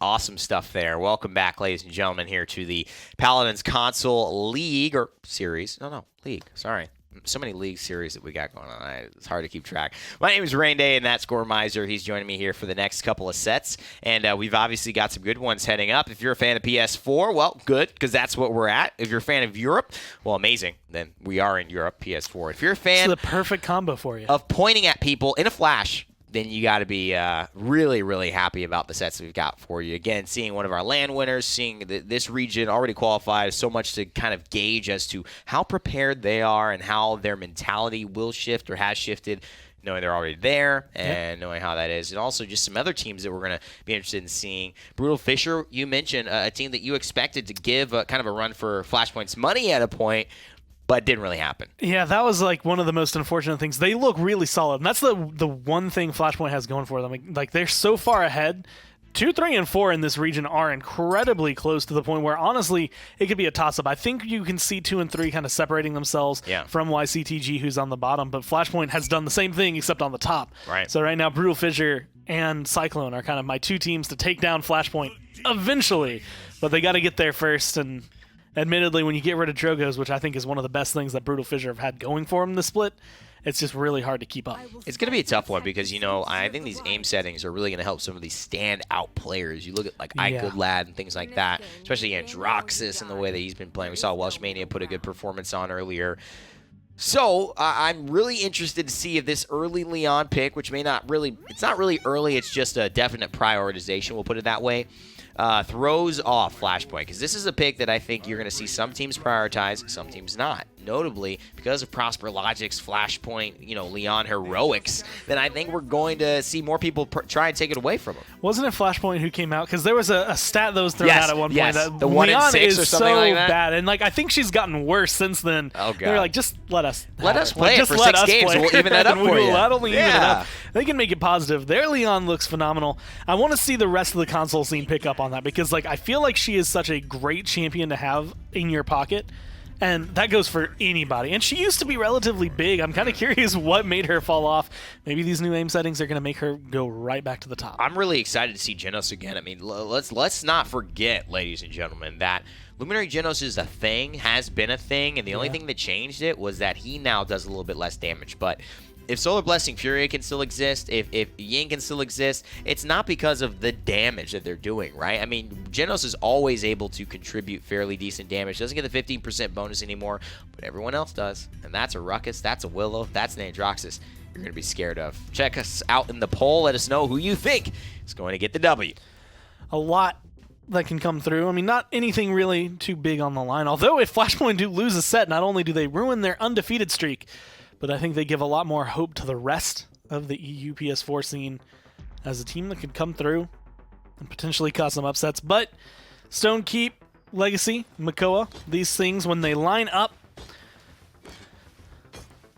Awesome stuff there. Welcome back, ladies and gentlemen, here to the Paladins Console League, or Series. No, League. Sorry. So many league series that we got going on. It's hard to keep track. My name is Rain Day, and that's Score Miser. He's joining me here for the next couple of sets, and we've obviously got some good ones heading up. If you're a fan of PS4, well, good, because that's what we're at. If you're a fan of Europe, well, amazing. Then we are in Europe, PS4. If you're a fan it's the perfect combo for you. of pointing at people in a flash, then you got to be really, really happy about the sets that we've got for you. Again, seeing one of our LAN winners, seeing this region already qualified, so much to kind of gauge as to how prepared they are and how their mentality will shift or has shifted, knowing they're already there and knowing how that is. And also just some other teams that we're going to be interested in seeing. BrutalFissure, you mentioned a team that you expected to give kind of a run for Flashpoint's money at a point, but it didn't really happen. Yeah, that was like one of the most unfortunate things. They look really solid, and that's the one thing Flashpoint has going for them. Like they're so far ahead. 2, 3, and 4 in this region are incredibly close to the point where, honestly, it could be a toss-up. I think you can see 2 and 3 kind of separating themselves from YCTG, who's on the bottom, but Flashpoint has done the same thing except on the top. Right. So right now, BrutalFissure and Cyclone are kind of my 2 teams to take down Flashpoint eventually, but they got to get there first. And admittedly, when you get rid of Drogos, which I think is one of the best things that BrutalFissure have had going for them this split, it's just really hard to keep up. It's going to be a tough one because, I think these aim settings are really going to help some of these standout players. You look at, like, Lad and things like that, especially Androxus and the way that he's been playing. We saw Welshmania put a good performance on earlier. So, I'm really interested to see if this early Leon pick, which it's not really early, it's just a definite prioritization, we'll put it that way, throws off Flashpoint, because this is a pick that I think you're going to see some teams prioritize, some teams not. Notably, because of Prosper Logic's Flashpoint, Leon heroics, then I think we're going to see more people try and take it away from him. Wasn't it Flashpoint who came out? Because there was a stat that was thrown out at one point. That the 1 in 6 is or something so like that. bad, and I think she's gotten worse since then. Oh god! They're like, just let us play it for 6 games. We'll even that up for you. Not only even it up, they can make it positive. Their Leon looks phenomenal. I want to see the rest of the console scene pick up on that because, I feel like she is such a great champion to have in your pocket. And that goes for anybody. And she used to be relatively big. I'm kind of curious what made her fall off. Maybe these new aim settings are going to make her go right back to the top. I'm really excited to see Genos again. I mean, let's not forget, ladies and gentlemen, that Luminary Genos is a thing, has been a thing, and the only thing that changed it was that he now does a little bit less damage. But if Solar Blessing Furia can still exist, if Yin can still exist, it's not because of the damage that they're doing, right? I mean, Genos is always able to contribute fairly decent damage. Doesn't get the 15% bonus anymore, but everyone else does. And that's a Ruckus, that's a Willow, that's an Androxus you're going to be scared of. Check us out in the poll. Let us know who you think is going to get the W. A lot that can come through. I mean, not anything really too big on the line. Although if Flashpoint do lose a set, not only do they ruin their undefeated streak, but I think they give a lot more hope to the rest of the EU PS4 scene as a team that could come through and potentially cause some upsets. But Stone Keep, Legacy, Makoa, these things, when they line up,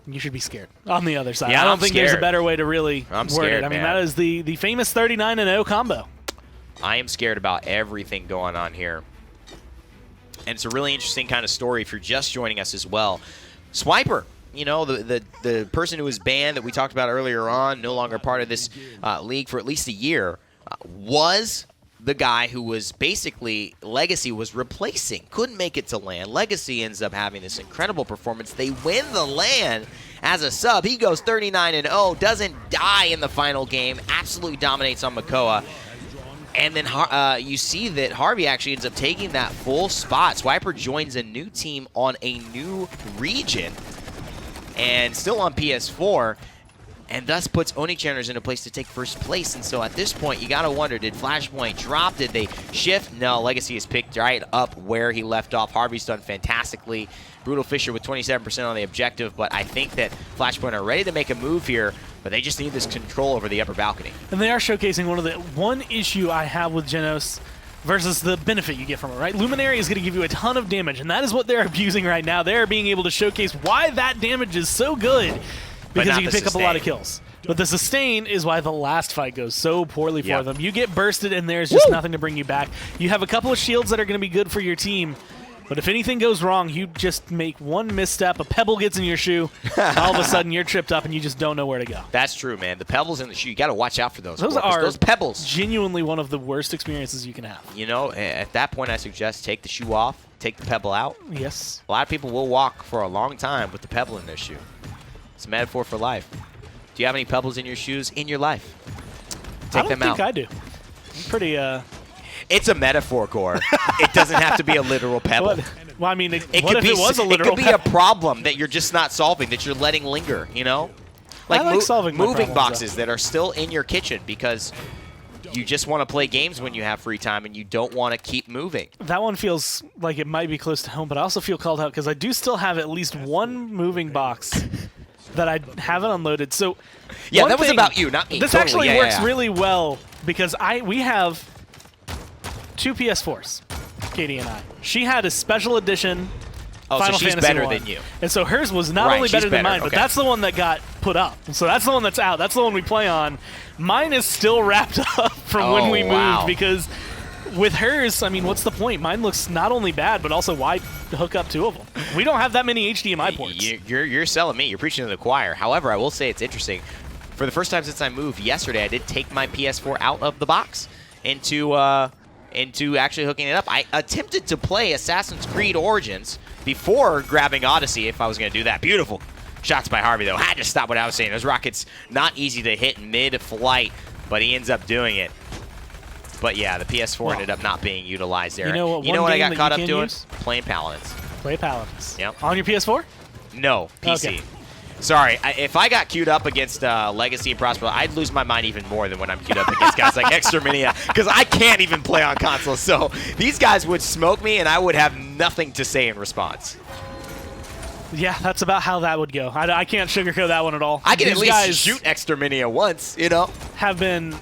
you should be scared on the other side. Yeah, I don't think there's a better way to really word it. I mean, man. that is the famous 39-0 combo. I am scared about everything going on here. And it's a really interesting kind of story if you're just joining us as well. Swiper, the person who was banned that we talked about earlier on, no longer part of this league for at least a year, was the guy who was basically Legacy was replacing. Couldn't make it to LAN. Legacy ends up having this incredible performance. They win the LAN as a sub. He goes 39-0, doesn't die in the final game, absolutely dominates on Makoa. And then you see that Harvey actually ends up taking that full spot. Swiper joins a new team on a new region and still on PS4, and thus puts Oni Channers in a place to take first place. And so at this point, you got to wonder, did Flashpoint drop? Did they shift? No, Legacy is picked right up where he left off. Harvey's done fantastically. BrutalFissure with 27% on the objective, but I think that Flashpoint are ready to make a move here, but they just need this control over the upper balcony. And they are showcasing one issue I have with Genos versus the benefit you get from it, right? Luminary is going to give you a ton of damage, and that is what they're abusing right now. They're being able to showcase why that damage is so good, because you can pick up a lot of kills. But the sustain is why the last fight goes so poorly for them. You get bursted, and there's just nothing to bring you back. You have a couple of shields that are going to be good for your team, But if anything goes wrong, you just make one misstep, a pebble gets in your shoe, all of a sudden you're tripped up and you just don't know where to go. That's true, man. The pebbles in the shoe, you got to watch out for those. Those are those pebbles. Genuinely one of the worst experiences you can have. You know, at that point, I suggest take the shoe off, take the pebble out. Yes. A lot of people will walk for a long time with the pebble in their shoe. It's a metaphor for life. Do you have any pebbles in your shoes in your life? Take them out. I don't think I do. I'm pretty, It's a metaphor, Gore. It doesn't have to be a literal pebble. Well, I mean, what It could if be, it was a literal it could be a problem that you're just not solving, that you're letting linger, you know? like solving my moving problems, boxes that are still in your kitchen because you just want to play games when you have free time and you don't want to keep moving. That one feels like it might be close to home, but I also feel called out because I do still have at least one moving box that I haven't unloaded. So yeah, that was about you, not me. This totally. actually works really well because we have 2 PS4s, Katie and I. She had a special edition Final so she's Fantasy better 1. than you. And so hers was not only better than mine, but that's the one that got put up. So that's the one that's out. That's the one we play on. Mine is still wrapped up from when we moved because with hers, I mean, what's the point? Mine looks not only bad, but also why hook up 2 of them? We don't have that many HDMI ports. You're selling me. You're preaching to the choir. However, I will say it's interesting. For the first time since I moved yesterday, I did take my PS4 out of the box into actually hooking it up. I attempted to play Assassin's Creed Origins before grabbing Odyssey if I was going to do that. Beautiful shots by Harvey, though. I had to stop what I was saying. Those rockets not easy to hit mid-flight, but he ends up doing it. But yeah, the PS4 ended up not being utilized there. You know what I got caught up doing? Use? Playing Paladins. Play Paladins. Yep. On your PS4? No, PC. Okay. Sorry, if I got queued up against Legacy and Prosper, I'd lose my mind even more than when I'm queued up against guys like Exterminia, because I can't even play on console. So these guys would smoke me, and I would have nothing to say in response. Yeah, that's about how that would go. I can't sugarcoat that one at all. I can These at least guys shoot Exterminia once, you know? have been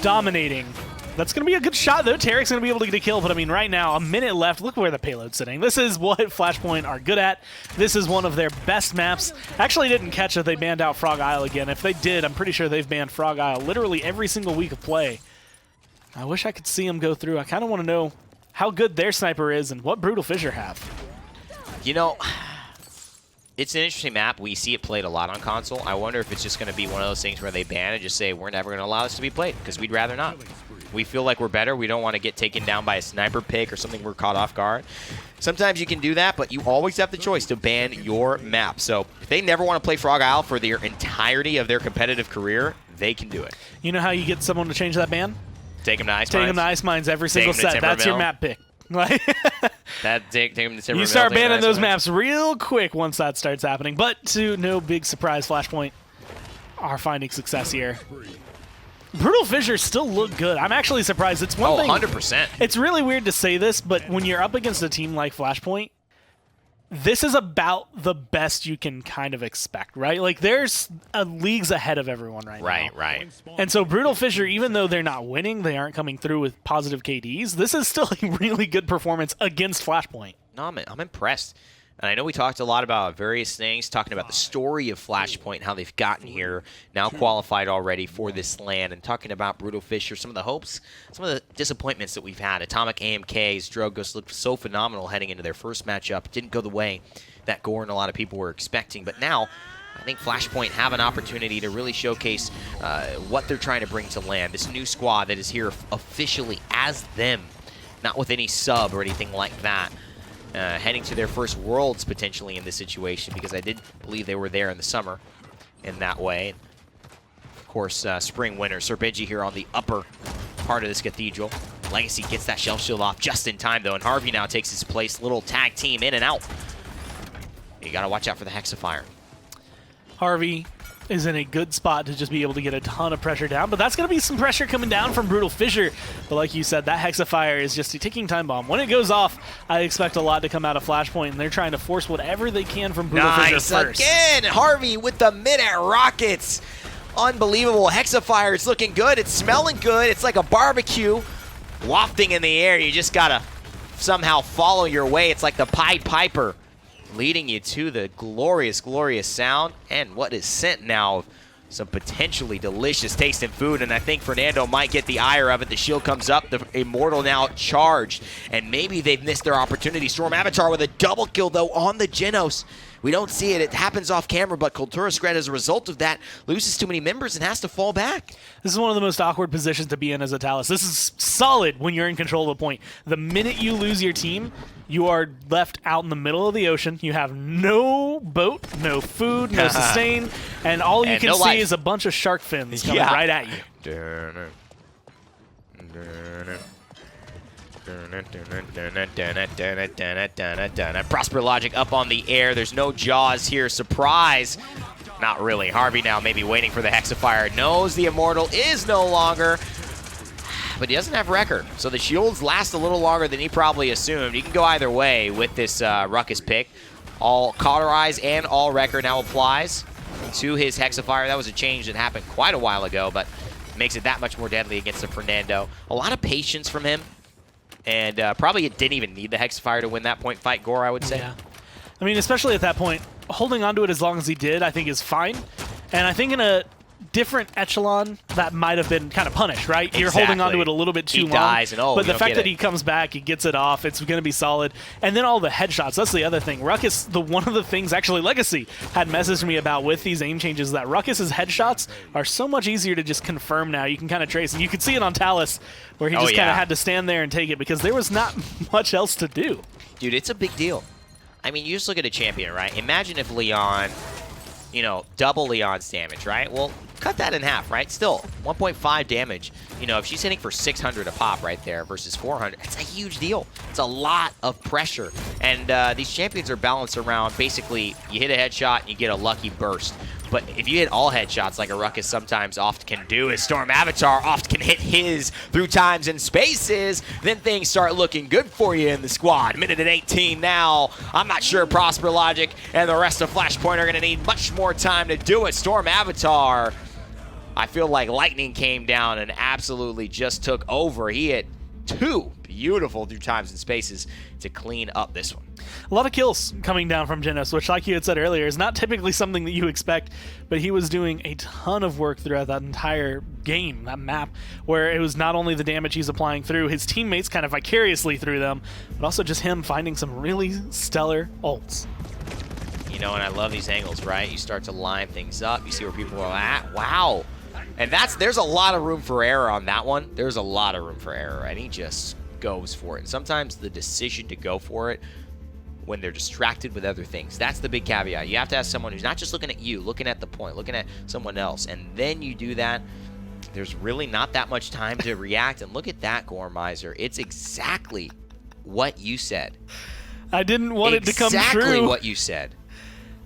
dominating. That's going to be a good shot, though. Tarek's going to be able to get a kill, but I mean, right now, a minute left. Look where the payload's sitting. This is what Flashpoint are good at. This is one of their best maps. Actually didn't catch that they banned out Frog Isle again. If they did, I'm pretty sure they've banned Frog Isle literally every single week of play. I wish I could see them go through. I kind of want to know how good their sniper is and what BrutalFissure have. You know, it's an interesting map. We see it played a lot on console. I wonder if it's just going to be one of those things where they ban and just say, we're never going to allow this to be played, because we'd rather not. We feel like we're better. We don't want to get taken down by a sniper pick or something we're caught off guard. Sometimes you can do that, but you always have the choice to ban your map. So if they never want to play Frog Isle for the entirety of their competitive career, they can do it. You know how you get someone to change that ban? Take them to Ice Mines. Take them to Ice Mines every single set. That's your map pick. Take them to you start banning those maps real quick once that starts happening. But to no big surprise, Flashpoint are finding success here. BrutalFissure still look good. I'm actually surprised. It's one thing. 100%. It's really weird to say this, but when you're up against a team like Flashpoint, this is about the best you can kind of expect, right? Like, there's leagues ahead of everyone right now. Right. And so BrutalFissure, even though they're not winning, they aren't coming through with positive KDs, this is still a really good performance against Flashpoint. No, I'm impressed. And I know we talked a lot about various things, talking about the story of Flashpoint and how they've gotten here, now qualified already for this land, and talking about BrutalFissure, some of the hopes, some of the disappointments that we've had. Atomic AMK's Drogos looked so phenomenal heading into their first matchup. It didn't go the way that Gore and a lot of people were expecting. But now, I think Flashpoint have an opportunity to really showcase what they're trying to bring to land. This new squad that is here officially as them, not with any sub or anything like that. Heading to their first Worlds potentially in this situation, because I did believe they were there in the summer in that way. Of course, spring, winter. Serbenji here on the upper part of this cathedral. Legacy gets that shelf shield off just in time, though, and Harvey now takes his place. Little tag team in and out. You got to watch out for the Hexafire. Harvey is in a good spot to just be able to get a ton of pressure down, but that's going to be some pressure coming down from BrutalFissure. But like you said, that Hexafire is just a ticking time bomb. When it goes off, I expect a lot to come out of Flashpoint, and they're trying to force whatever they can from BrutalFissure first. Again, Harvey with the mid-air rockets. Unbelievable. Hexafire is looking good. It's smelling good. It's like a barbecue wafting in the air. You just got to somehow follow your way. It's like the Pied Piper, leading you to the glorious, glorious sound. And what is sent now of some potentially delicious tasting food, and I think Fernando might get the ire of it. The shield comes up, the Immortal now charged, and maybe they've missed their opportunity. Storm Avatar with a double kill, though, on the Genos. We don't see it. It happens off camera, but Kultura Skred, as a result of that, loses too many members and has to fall back. This is one of the most awkward positions to be in as a Talus. This is solid when you're in control of a point. The minute you lose your team, you are left out in the middle of the ocean. You have no boat, no food, no sustain, and all you can see is a bunch of shark fins coming right at you. Prosper Logic up on the air. There's no Jaws here. Surprise. Not really. Harvey now maybe waiting for the Hexafire. Knows the Immortal is no longer, but he doesn't have Wrecker. So the shields last a little longer than he probably assumed. You can go either way with this Ruckus pick. All Cauterize and all Wrecker now applies to his Hexafire. That was a change that happened quite a while ago, but makes it that much more deadly against the Fernando. A lot of patience from him. And probably it didn't even need the Hexafire to win that point fight, Gore, I would say. Yeah. I mean, especially at that point, holding on to it as long as he did, I think is fine. And I think in a different echelon, that might have been kind of punished, right? Exactly. You're holding on to it a little bit too long. Dies and, but the fact that he comes back, he gets it off, it's going to be solid. And then all the headshots, that's the other thing. Ruckus, one of the things, actually Legacy had messaged me about with these aim changes, that Ruckus's headshots are so much easier to just confirm now. You can kind of trace, and you could see it on Talus, where he just kind of had to stand there and take it because there was not much else to do. Dude, it's a big deal. I mean, you just look at a champion, right? Imagine if Leon, you know, double Leon's damage, right? Well, cut that in half, right? Still, 1.5 damage. You know, if she's hitting for 600 a pop right there versus 400, it's a huge deal. It's a lot of pressure. And these champions are balanced around basically you hit a headshot and you get a lucky burst. But if you hit all headshots like a Ruckus sometimes oft can do, as Storm Avatar oft can hit his through times and spaces, then things start looking good for you in the squad. Minute and 18 now. I'm not sure Prosper Logic and the rest of Flashpoint are going to need much more time to do it. Storm Avatar, I feel like lightning came down and absolutely just took over. He hit two beautiful through times and spaces to clean up this one. A lot of kills coming down from Genos, which, like you had said earlier, is not typically something that you expect, but he was doing a ton of work throughout that entire game, that map, where it was not only the damage he's applying through, his teammates kind of vicariously through them, but also just him finding some really stellar ults. You know, and I love these angles, right? You start to line things up, you see where people are at. Wow. And there's a lot of room for error on that one. There's a lot of room for error, and he just goes for it. And sometimes the decision to go for it when they're distracted with other things, that's the big caveat. You have to have someone who's not just looking at you, looking at the point, looking at someone else, and then you do that. There's really not that much time to react. And look at that, Gormizer. It's exactly what you said. I didn't want it to come true. Exactly what you said.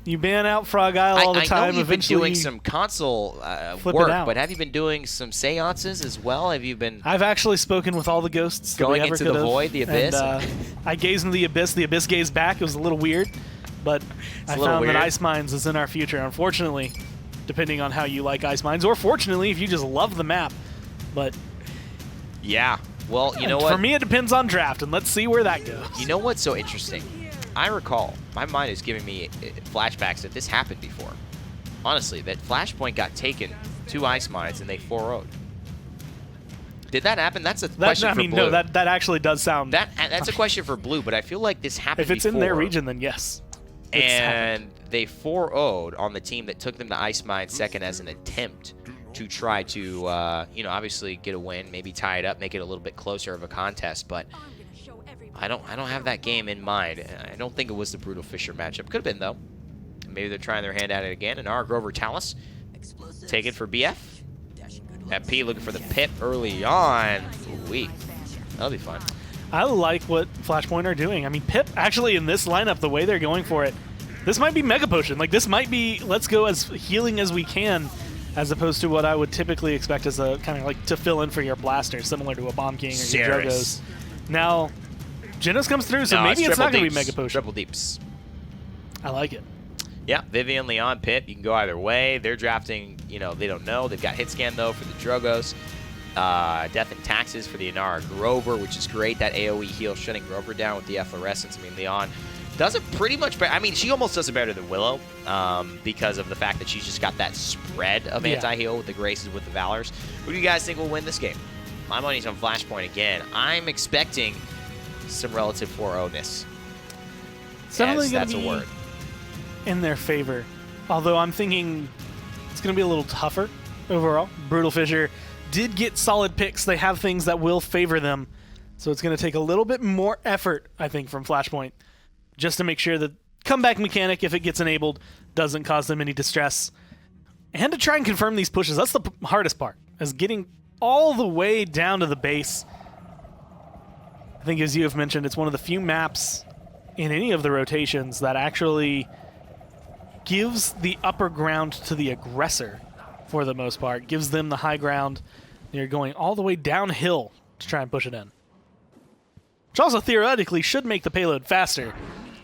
You ban out Frog Isle all the time. I know you've Eventually been doing some console work, but have you been doing some seances as well? Have you been... I've actually spoken with all the ghosts. Going into the void, the abyss? And, I gazed into the abyss. The abyss gazed back. It was a little weird, but I found that Ice Mines is in our future, unfortunately, depending on how you like Ice Mines, or fortunately, if you just love the map. But yeah, well, you know what? For me, it depends on draft, and let's see where that goes. You know what's so interesting? I recall, my mind is giving me flashbacks that this happened before. Honestly, that Flashpoint got taken to Ice Mines and they 4-0'd. Did that happen? That's a question for Blue. No, that actually does sound... That's a question for Blue, but I feel like this happened If it's before. in their region, then yes. And they 4-0'd on the team that took them to Ice Mines second as an attempt to try to, you know, obviously get a win, maybe tie it up, make it a little bit closer of a contest, but... I don't have that game in mind. I don't think it was the BrutalFissure matchup. Could have been, though. Maybe they're trying their hand at it again. And our Grover Talus take it for BF. FP looking for the pip early on. Ooh-wee. That'll be fun. I like what Flashpoint are doing. I mean, Pip, actually, in this lineup, the way they're going for it, this might be Mega Potion. Like, this might be, let's go as healing as we can, as opposed to what I would typically expect as a kind of like to fill in for your blaster, similar to a Bomb King or your Drogos. Now... Genos comes through, so maybe it's not going to be Mega Potion. Triple deeps. I like it. Yeah, Vivian, Leon, Pip. You can go either way. They're drafting, you know, they don't know. They've got hit scan, though, for the Drogos. Death and Taxes for the Inara Grover, which is great. That AoE heal shutting Grover down with the Efflorescence. I mean, Leon does it pretty much better. I mean, she almost does it better than Willow because of the fact that she's just got that spread of anti-heal with the Graces, with the Valors. Who do you guys think will win this game? My money's on Flashpoint again. I'm expecting some relative 4-0-ness. It's definitely going That's to a be word. in their favor. Although I'm thinking it's going to be a little tougher overall. BrutalFissure did get solid picks. They have things that will favor them. So it's going to take a little bit more effort, I think, from Flashpoint, just to make sure that comeback mechanic, if it gets enabled, doesn't cause them any distress. And to try and confirm these pushes. That's the hardest part, is getting all the way down to the base. I think, as you have mentioned, it's one of the few maps in any of the rotations that actually gives the upper ground to the aggressor for the most part. Gives them the high ground. You're going all the way downhill to try and push it in. Which also theoretically should make the payload faster.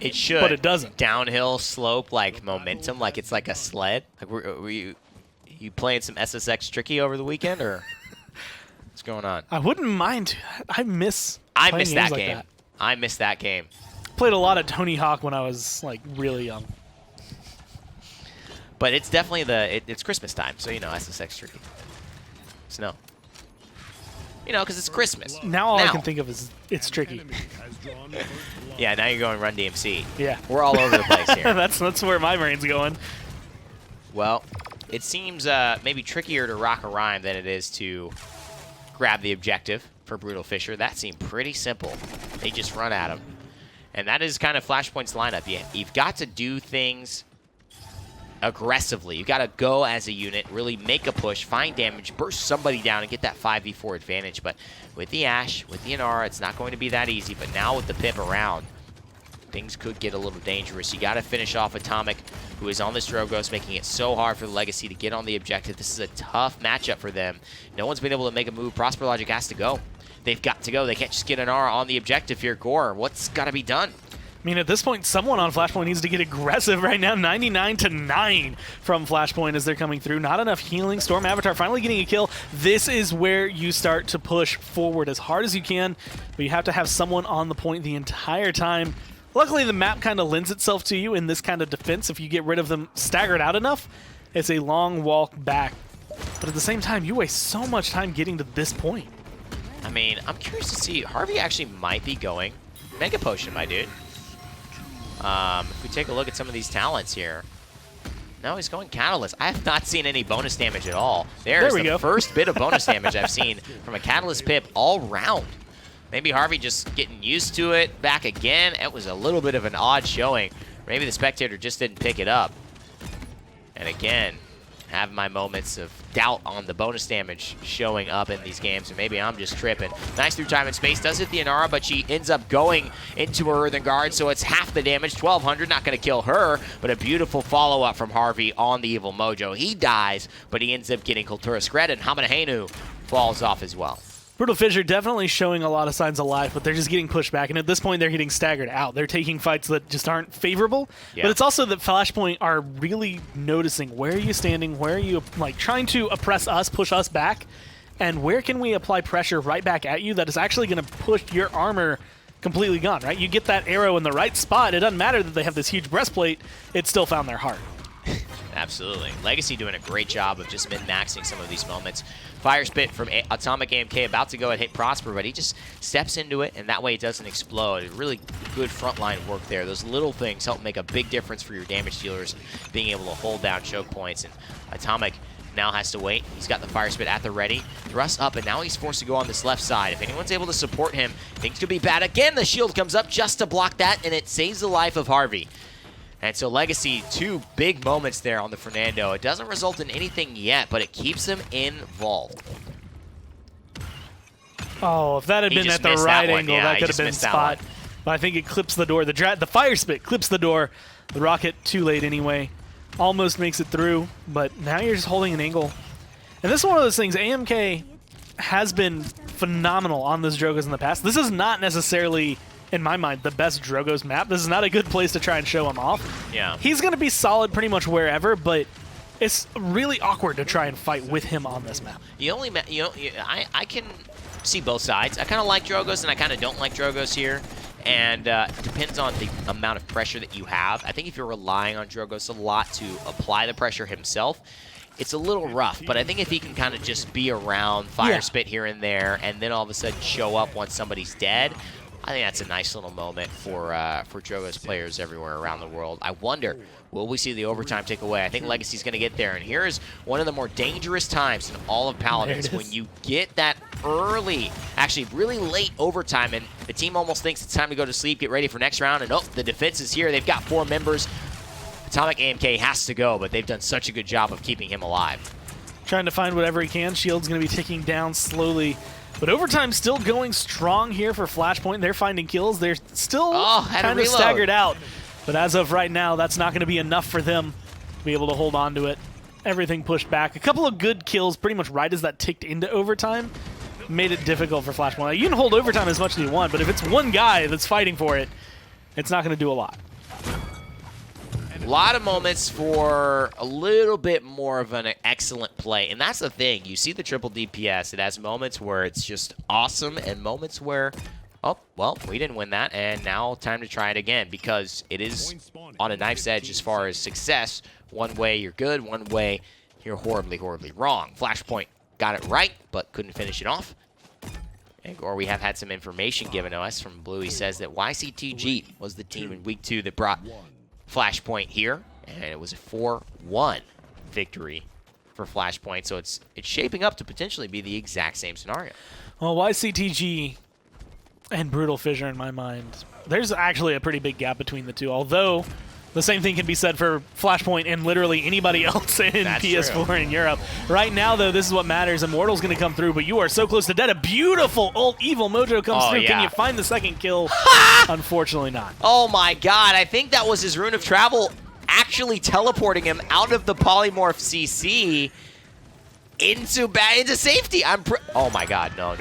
It should. But it doesn't. Downhill slope, like momentum, like it's like a sled. Like were you playing some SSX Tricky over the weekend, or what's going on? I wouldn't mind. I miss that like game. that. I missed that game. Played a lot of Tony Hawk when I was like really young. But it's definitely it's Christmas time, so SSX Tricky. Snow. Because it's Christmas. Now all I can think of is it's tricky. Yeah, now you're going Run DMC. Yeah. We're all over the place here. That's where my brain's going. Well, it seems maybe trickier to rock a rhyme than it is to grab the objective for BrutalFissure. That seemed pretty simple. They just run at him. And that is kind of Flashpoint's lineup. You've got to do things aggressively. You've got to go as a unit, really make a push, find damage, burst somebody down, and get that 5v4 advantage. But with the Ashe, with the Inara, it's not going to be that easy. But now with the Pip around, things could get a little dangerous. You got to finish off Atomic, who is on this Drogos, making it so hard for the Legacy to get on the objective. This is a tough matchup for them. No one's been able to make a move. Prosper Logic has to go. They've got to go. They can't just get an Inara on the objective here. Gore, what's got to be done? I mean, at this point, someone on Flashpoint needs to get aggressive right now. 99-9 from Flashpoint as they're coming through. Not enough healing. Storm Avatar finally getting a kill. This is where you start to push forward as hard as you can, but you have to have someone on the point the entire time. Luckily, the map kind of lends itself to you in this kind of defense. If you get rid of them staggered out enough, it's a long walk back. But at the same time, you waste so much time getting to this point. I mean, I'm curious to see. Harvey actually might be going Mega Potion, my dude. If we take a look at some of these talents here. No, he's going Catalyst. I have not seen any bonus damage at all. There's the first bit of bonus damage I've seen from a Catalyst Pip all round. Maybe Harvey just getting used to it back again. It was a little bit of an odd showing. Maybe the spectator just didn't pick it up. And again, have my moments of doubt on the bonus damage showing up in these games, and maybe I'm just tripping. Nice through time and space. Does hit the Inara, but she ends up going into her Earthen Guard, so it's half the damage. 1,200, not going to kill her, but a beautiful follow-up from Harvey on the Evil Mojo. He dies, but he ends up getting Kultura Skred, and Hamanahenu falls off as well. BrutalFissure definitely showing a lot of signs of life, but they're just getting pushed back. And at this point, they're getting staggered out. They're taking fights that just aren't favorable. Yeah. But it's also that Flashpoint are really noticing where are you standing, where are you like trying to oppress us, push us back, and where can we apply pressure right back at you that is actually going to push your armor completely gone, right? You get that arrow in the right spot. It doesn't matter that they have this huge breastplate. It still found their heart. Absolutely. Legacy doing a great job of just min-maxing some of these moments. Fire Spit from Atomic AMK about to go and hit Prosper, but he just steps into it, and that way it doesn't explode. Really good frontline work there. Those little things help make a big difference for your damage dealers, being able to hold down choke points. And Atomic now has to wait. He's got the Fire Spit at the ready. Thrust up, and now he's forced to go on this left side. If anyone's able to support him, things could be bad. Again, the shield comes up just to block that, and it saves the life of Harvey. And so Legacy, two big moments there on the Fernando. It doesn't result in anything yet, but it keeps them involved. Oh, if that had been at the right angle, that could have been spot. But I think it clips the door. The Fire Spit clips the door. The rocket, too late anyway. Almost makes it through, but now you're just holding an angle. And this is one of those things, AMK has been phenomenal on this Drogos in the past. This is not necessarily, in my mind, the best Drogos map. This is not a good place to try and show him off. Yeah. He's going to be solid pretty much wherever, but it's really awkward to try and fight with him on this map. I can see both sides. I kind of like Drogos and I kind of don't like Drogos here. And it depends on the amount of pressure that you have. I think if you're relying on Drogoz a lot to apply the pressure himself, it's a little rough. But I think if he can kind of just be around, fire spit here and there, and then all of a sudden show up once somebody's dead, I think that's a nice little moment for Drogoz players everywhere around the world. I wonder, will we see the overtime take away? I think Legacy's going to get there. And here's one of the more dangerous times in all of Paladins when you get that early, actually really late overtime, and the team almost thinks it's time to go to sleep, get ready for next round, and oh, the defense is here. They've got 4 members. Atomic AMK has to go, but they've done such a good job of keeping him alive. Trying to find whatever he can. Shield's going to be ticking down slowly. But overtime still going strong here for Flashpoint. They're finding kills. They're still kind of staggered out. But as of right now, that's not going to be enough for them to be able to hold on to it. Everything pushed back. A couple of good kills pretty much right as that ticked into overtime made it difficult for Flashpoint. You can hold overtime as much as you want, but if it's one guy that's fighting for it, it's not going to do a lot. A lot of moments for a little bit more of an excellent play. And that's the thing. You see the triple DPS. It has moments where it's just awesome and moments where, oh, well, we didn't win that. And now time to try it again because it is on a knife's edge as far as success. One way you're good, one way you're horribly, horribly wrong. Flashpoint got it right, but couldn't finish it off. Or we have had some information given to us from Blue. He says that YCTG was the team in Week 2 that brought Flashpoint here, and it was a 4-1 victory for Flashpoint, so it's shaping up to potentially be the exact same scenario. Well, YCTG and BrutalFissure in my mind, there's actually a pretty big gap between the two, although the same thing can be said for Flashpoint and literally anybody else in PS4 in Europe. Right now, though, this is what matters. Immortal's going to come through, but you are so close to dead. A beautiful ult Evil Mojo comes through. Can you find the second kill? Unfortunately not. Oh my god, I think that was his Rune of Travel actually teleporting him out of the Polymorph CC into safety. Oh my god, no.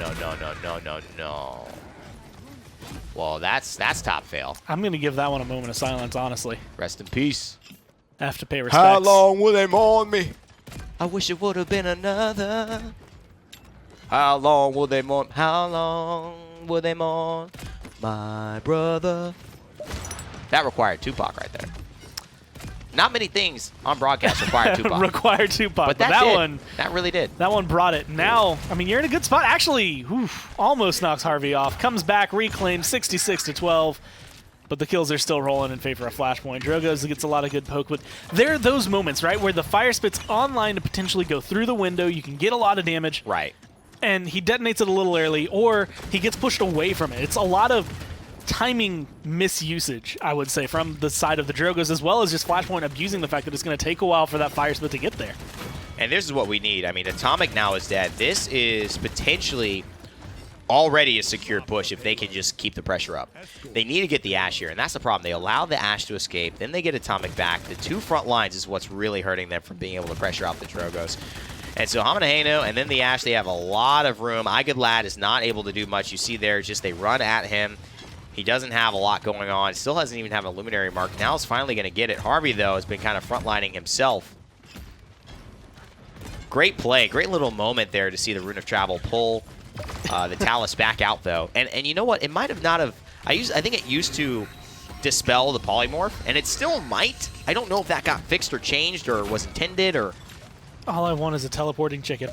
Well, that's top fail. I'm going to give that one a moment of silence, honestly. Rest in peace. I have to pay respects. How long will they mourn me? I wish it would have been another. How long will they mourn? How long will they mourn my brother? That required Tupac right there. Not many things on broadcast require Tupac. Required Tupac, but that really did. That one brought it. Now, I mean, you're in a good spot. Actually, almost knocks Harvey off. Comes back, reclaimed 66-12. But the kills are still rolling in favor of Flashpoint. Drogoz gets a lot of good poke, but there are those moments, right, where the fire spit's online to potentially go through the window. You can get a lot of damage. Right. And he detonates it a little early, or he gets pushed away from it. It's a lot of timing misusage, I would say, from the side of the Drogoz, as well as just Flashpoint abusing the fact that it's going to take a while for that fire split to get there. And this is what we need. I mean, Atomic now is dead. This is potentially already a secured push if they can just keep the pressure up. They need to get the Ashe here, and that's the problem. They allow the Ashe to escape, then they get Atomic back. The two front lines is what's really hurting them from being able to pressure out the Drogoz. And so Hamanaheno and then the Ashe, they have a lot of room. Igudlad is not able to do much. You see there, just they run at him. He doesn't have a lot going on. Still doesn't even have a Luminary mark. Now he's finally going to get it. Harvey, though, has been kind of frontlining himself. Great play. Great little moment there to see the Rune of Travel pull the Talus back out, though. And you know what? It might have not have... I think it used to dispel the Polymorph, and it still might. I don't know if that got fixed or changed or was intended or... All I want is a teleporting chicken.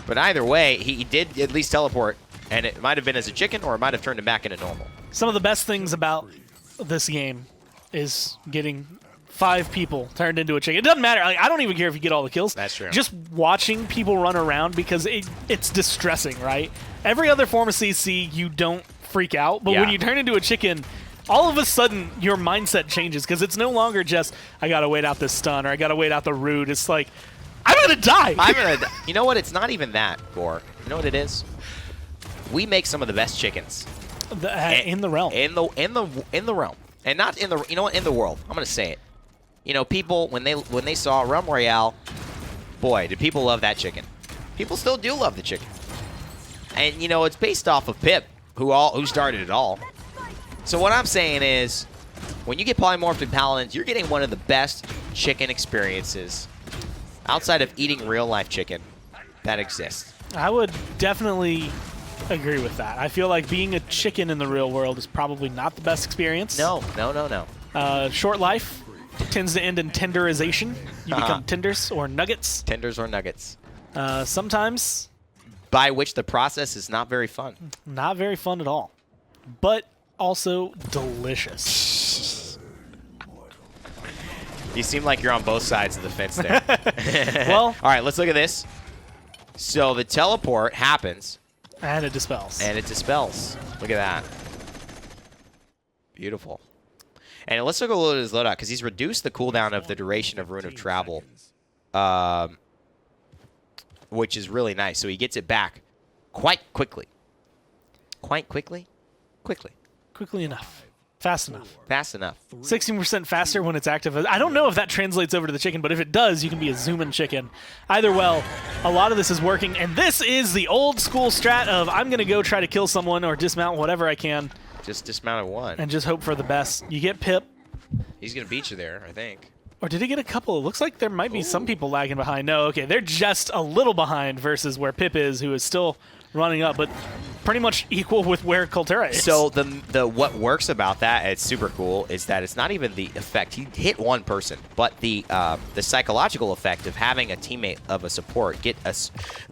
But either way, he did at least teleport. And it might have been as a chicken, or it might have turned him back into normal. Some of the best things about this game is getting 5 people turned into a chicken. It doesn't matter. Like, I don't even care if you get all the kills. That's true. Just watching people run around, because it's distressing, right? Every other form of CC, you don't freak out. But when you turn into a chicken, all of a sudden, your mindset changes, because it's no longer just, I got to wait out this stun, or I got to wait out the root. It's like, I'm going to die. You know what? It's not even that, Gore. You know what it is? We make some of the best chickens in the realm. In the realm, and not in the in the world. I'm gonna say it. You know, people when they saw Realm Royale, boy, did people love that chicken. People still do love the chicken, and you know it's based off of Pip, who started it all. So what I'm saying is, when you get polymorphed in Paladins, you're getting one of the best chicken experiences outside of eating real life chicken that exists. I would definitely agree with that. I feel like being a chicken in the real world is probably not the best experience. No. Short life tends to end in tenderization. You become tenders or nuggets. Tenders or nuggets. Sometimes. By which the process is not very fun. Not very fun at all. But also delicious. You seem like you're on both sides of the fence there. Well. All right, let's look at this. So the teleport happens. And it dispels. And it dispels. Look at that. Beautiful. And let's look a little at his loadout, because he's reduced the cooldown of the duration of Rune of Travel, which is really nice. So he gets it back quite quickly. Quite quickly? Quickly. Quickly enough. Fast enough. Fast enough. 16% faster when it's active. I don't know if that translates over to the chicken, but if it does, you can be a zoom-in chicken. Either well, a lot of this is working, and this is the old school strat of I'm going to go try to kill someone or dismount whatever I can. Just dismounted one. And just hope for the best. You get Pip. He's going to beat you there, I think. Or did he get a couple? It looks like there might be some people lagging behind. No, okay, they're just a little behind versus where Pip is, who is still running up, but pretty much equal with where Kultura is. So the what works about that, it's super cool, is that it's not even the effect. He hit one person, but the psychological effect of having a teammate of a support get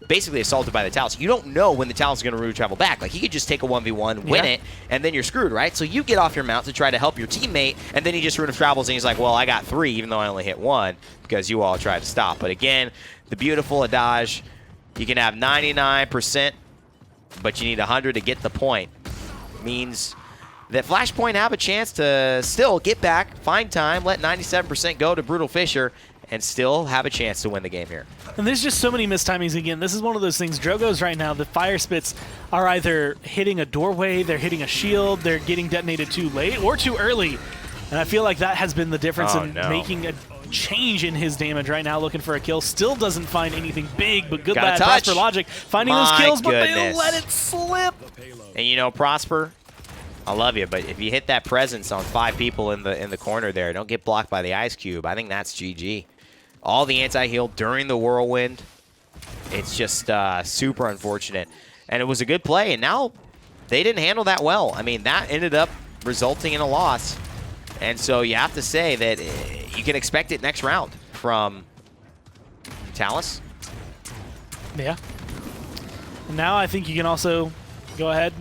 basically assaulted by the Talus. You don't know when the Talus is going to Rune travel back. Like, he could just take a 1v1, win it, and then you're screwed, right? So you get off your mount to try to help your teammate, and then he just Rune of travels, and he's like, well, I got 3, even though I only hit 1, because you all tried to stop. But again, the beautiful adage, you can have 99%, but you need 100 to get the point. Means that Flashpoint have a chance to still get back, find time, let 97% go to BrutalFissure, and still have a chance to win the game here. And there's just so many mistimings again. This is one of those things. Drogo's right now, the fire spits are either hitting a doorway, they're hitting a shield, they're getting detonated too late or too early. And I feel like that has been the difference in making a change in his damage right now, looking for a kill. Still doesn't find anything big, but good bad Prosper logic. Finding those kills, but they let it slip. And you know, Prosper, I love you, but if you hit that presence on 5 people in the corner there, don't get blocked by the Ice Cube. I think that's GG. All the anti-heal during the Whirlwind, it's just super unfortunate. And it was a good play, and now they didn't handle that well. I mean, that ended up resulting in a loss. And so you have to say that you can expect it next round from Talus. Yeah. And now I think you can also go ahead,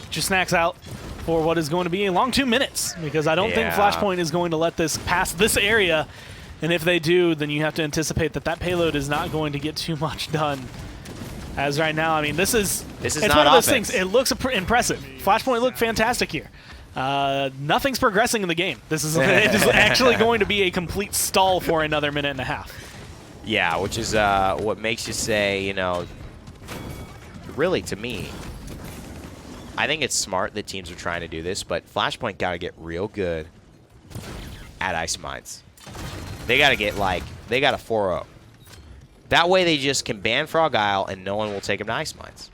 get your snacks out for what is going to be a long 2 minutes, because I don't think Flashpoint is going to let this pass this area. And if they do, then you have to anticipate that that payload is not going to get too much done. As right now, I mean, it's not one of those things. It looks impressive. Flashpoint looked fantastic here. Nothing's progressing in the game. This is it is actually going to be a complete stall for another minute and a half. Yeah, which is what makes you say, you know, really to me, I think it's smart that teams are trying to do this, but Flashpoint got to get real good at Ice Mines. They got to get they got a 4-0. That way they just can ban Frog Isle and no one will take them to Ice Mines.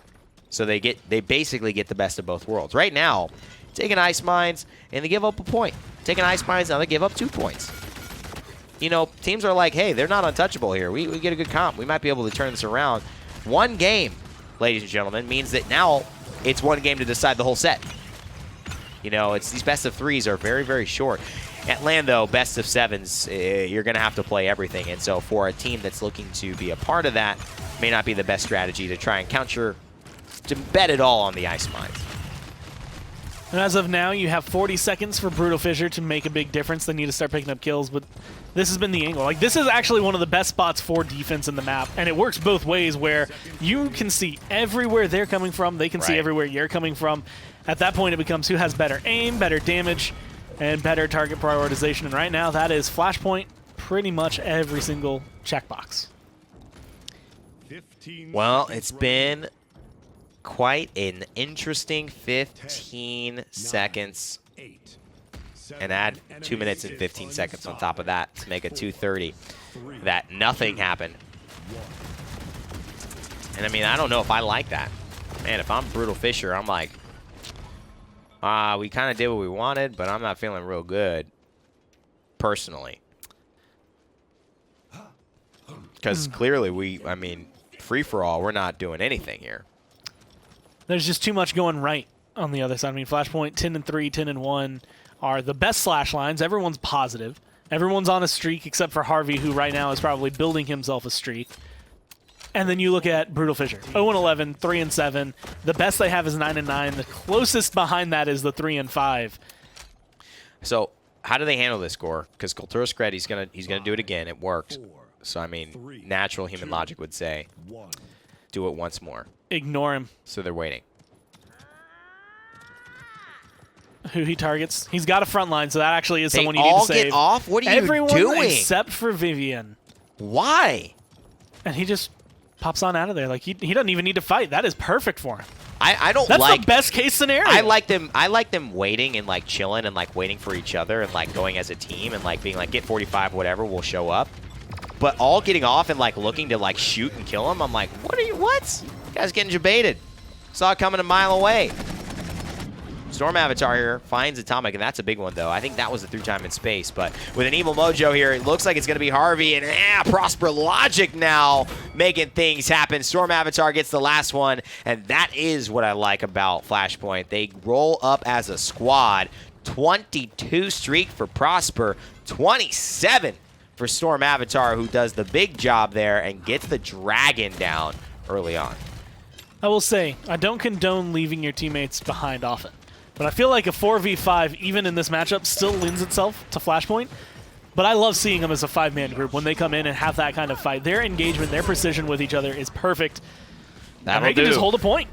So they basically get the best of both worlds. Right now, taking Ice Mines, and they give up a point. Taking Ice Mines, now they give up 2 points. You know, teams are like, hey, they're not untouchable here. We get a good comp. We might be able to turn this around. 1 game, ladies and gentlemen, means that now it's 1 game to decide the whole set. You know, it's these best of 3s are very, very short. At LAN, though, best of 7s, you're going to have to play everything. And so for a team that's looking to be a part of that, may not be the best strategy to try and to bet it all on the Ice Mines. And as of now, you have 40 seconds for BrutalFissure to make a big difference. They need to start picking up kills, but this has been the angle. Like, this is actually one of the best spots for defense in the map, and it works both ways where you can see everywhere they're coming from, they can see everywhere you're coming from. At that point, it becomes who has better aim, better damage, and better target prioritization. And right now, that is Flashpoint pretty much every single checkbox. Well, it's been quite an interesting 15 seconds, and add 2 minutes and 15 seconds on top of that to make it 2:30. That nothing happened. And I mean, I don't know if I like that. Man, if I'm BrutalFissure, I'm like, we kind of did what we wanted, but I'm not feeling real good, personally. Because clearly I mean, free-for-all, we're not doing anything here. There's just too much going right on the other side. I mean, Flashpoint 10-3, 10-1 are the best slash lines. Everyone's positive. Everyone's on a streak except for Harvey, who right now is probably building himself a streak. And then you look at BrutalFissure, 0-11, 3-7. The best they have is 9-9. The closest behind that is the 3-5. So how do they handle this score? Because Kultura Scred, he's gonna do it again. It worked. So I mean, natural human logic would say, do it once more. Ignore him. So they're waiting. Who he targets? He's got a front line, so that actually is someone you They need to all save. get off? What are you Everyone doing? except for Vivian. Why? And he just pops on out of there. Like he doesn't even need to fight. That is perfect for him. I don't That's like the best case scenario. I like them waiting and like chilling and like waiting for each other and like going as a team and like being like get 45 whatever, we'll show up. But all getting off and like looking to like shoot and kill him, I'm like, what? You guys getting jebaited. Saw it coming a mile away. Storm Avatar here finds Atomic, and that's a big one, though. I think that was the through time in space, but with an Evil Mojo here, it looks like it's going to be Harvey, and Prosper Logic now making things happen. Storm Avatar gets the last one, and that is what I like about Flashpoint. They roll up as a squad. 22 streak for Prosper, 27 for Storm Avatar, who does the big job there and gets the dragon down early on. I will say, I don't condone leaving your teammates behind often. But I feel like a 4v5, even in this matchup, still lends itself to Flashpoint. But I love seeing them as a 5-man group when they come in and have that kind of fight. Their engagement, their precision with each other is perfect. That'll they can just hold a point.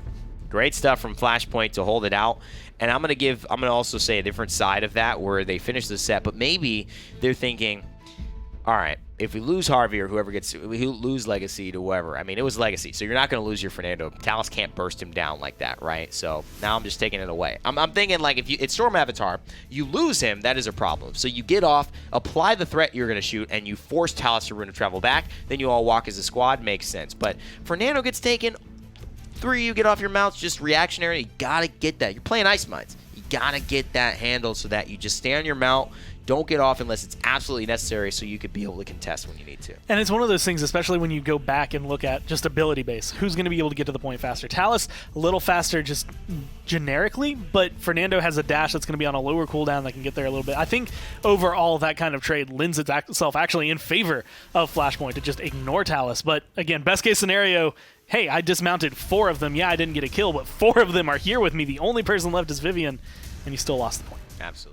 Great stuff from Flashpoint to hold it out. And I'm gonna also say a different side of that where they finish the set, but maybe they're thinking, all right, if we lose Harvey or whoever we lose Legacy to whoever. I mean, it was Legacy, so you're not going to lose your Fernando. Talus can't burst him down like that, right? So now I'm just taking it away. I'm thinking, like, if it's Storm Avatar, you lose him, that is a problem. So you get off, apply the threat you're going to shoot, and you force Talus to travel back. Then you all walk as a squad. Makes sense. But Fernando gets taken. 3 of you get off your mounts, just reactionary. You got to get that. You're playing Ice Mines. You got to get that handled so that you just stay on your mount. Don't get off unless it's absolutely necessary so you could be able to contest when you need to. And it's one of those things, especially when you go back and look at just ability base. Who's going to be able to get to the point faster? Talus, a little faster just generically, but Fernando has a dash that's going to be on a lower cooldown that can get there a little bit. I think overall that kind of trade lends itself actually in favor of Flashpoint to just ignore Talus. But again, best case scenario, hey, I dismounted 4 of them. Yeah, I didn't get a kill, but 4 of them are here with me. The only person left is Vivian, and you still lost the point. Absolutely.